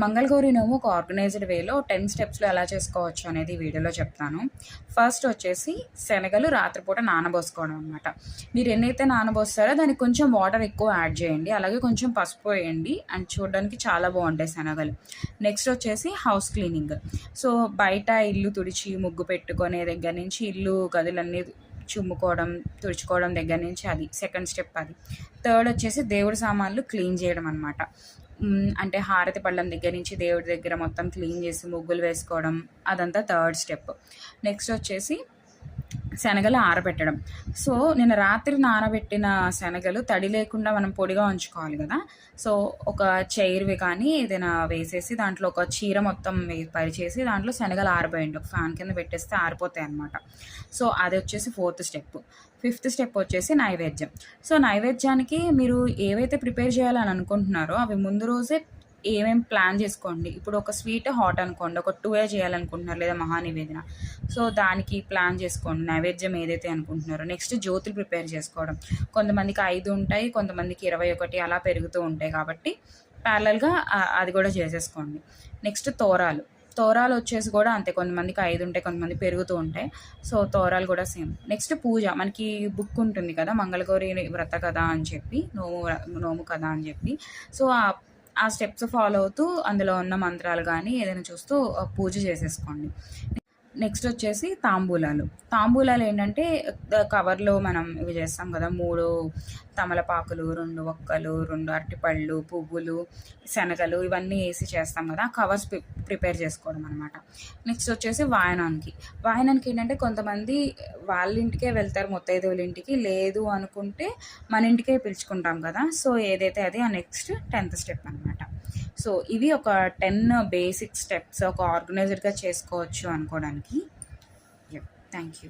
మంగళగౌరి నోము ఒక ఆర్గనైజ్డ్ వేలో 10 స్టెప్స్లో ఎలా చేసుకోవచ్చు అనేది వీడియోలో చెప్తాను. ఫస్ట్ వచ్చేసి శనగలు రాత్రిపూట నానబోసుకోవడం అనమాట. మీరు ఎన్నైతే నానబోస్తారో దానికి కొంచెం వాటర్ ఎక్కువ యాడ్ చేయండి, అలాగే కొంచెం పసుపు వేయండి అండ్ చూడడానికి చాలా బాగుంటాయి శనగలు. నెక్స్ట్ వచ్చేసి హౌస్ క్లీనింగ్. సో బయట ఇల్లు తుడిచి ముగ్గు పెట్టుకునే దగ్గర నుంచి ఇల్లు గదులన్నీ చుమ్ముకోవడం తుడుచుకోవడం దగ్గర నుంచి అది సెకండ్ స్టెప్. అది థర్డ్ వచ్చేసి దేవుడి సామాన్లు క్లీన్ చేయడం అనమాట. అంటే హారతి పళ్ళం దగ్గర నుంచి దేవుడి దగ్గర మొత్తం క్లీన్ చేసి ముగ్గులు వేసుకోవడం, అదంతా థర్డ్ స్టెప్. నెక్స్ట్ వచ్చేసి శనగలు ఆరబెట్టడం. సో నేను రాత్రి నానబెట్టిన శనగలు తడి లేకుండా మనం పొడిగా ఉంచుకోవాలి కదా. సో ఒక చైర్వి కానీ ఏదైనా వేసేసి దాంట్లో ఒక చీర మొత్తం పరిచేసి దాంట్లో శనగలు ఆరిపోయండి, ఒక ఫ్యాన్ కింద పెట్టేస్తే ఆరిపోతాయి అన్నమాట. సో అది వచ్చేసి ఫోర్త్ స్టెప్. ఫిఫ్త్ స్టెప్ వచ్చేసి నైవేద్యం. సో నైవేద్యానికి మీరు ఏవైతే ప్రిపేర్ చేయాలని అనుకుంటున్నారో అవి ముందు రోజే ఏమేమి ప్లాన్ చేసుకోండి. ఇప్పుడు ఒక స్వీట్ హాట్ అనుకోండి, ఒక 2 చేయాలనుకుంటున్నారు లేదా మహానివేదన. సో దానికి ప్లాన్ చేసుకోండి నైవేద్యం ఏదైతే అనుకుంటున్నారో. నెక్స్ట్ జ్యోతులు ప్రిపేర్ చేసుకోవడం. కొంతమందికి 5 ఉంటాయి, కొంతమందికి 21 అలా పెరుగుతూ ఉంటాయి కాబట్టి ప్యారలల్గా అది కూడా చేసేసుకోండి. నెక్స్ట్ తోరాలు వచ్చేసి కూడా అంతే, కొంతమందికి 5 ఉంటాయి, కొంతమంది పెరుగుతూ ఉంటాయి. సో తోరాలు కూడా సేమ్. నెక్స్ట్ పూజ. మనకి బుక్ ఉంటుంది కదా మంగళగౌరి వ్రత కథ అని చెప్పి, నోము కథ అని చెప్పి. సో ఆ స్టెప్స్ ఫాలో అవుతూ అందులో ఉన్న మంత్రాలు కానీ ఏదైనా చూస్తూ పూజ చేసేసుకోండి. నెక్స్ట్ వచ్చేసి తాంబూలాలు ఏంటంటే కవర్లో మనం ఇవి చేస్తాం కదా, 3 తమలపాకులు, 2 ఒక్కలు, 2 అరటిపళ్ళు, పువ్వులు, శనగలు ఇవన్నీ వేసి చేస్తాం కదా, ఆ కవర్స్ ప్రిపేర్ చేసుకోవడం అనమాట. నెక్స్ట్ వచ్చేసి వాయనానికి ఏంటంటే కొంతమంది వాళ్ళ ఇంటికే వెళ్తారు ముత్తైదువుల ఇంటికి, లేదు అనుకుంటే మన ఇంటికే పిలుచుకుంటాం కదా. సో ఏదైతే అది ఆ నెక్స్ట్ 10th స్టెప్ అనమాట. సో ఇవి ఒక 10 బేసిక్ స్టెప్స్ ఒక ఆర్గనైజర్గా చేసుకోవచ్చు అనుకోవడానికి. Thank you.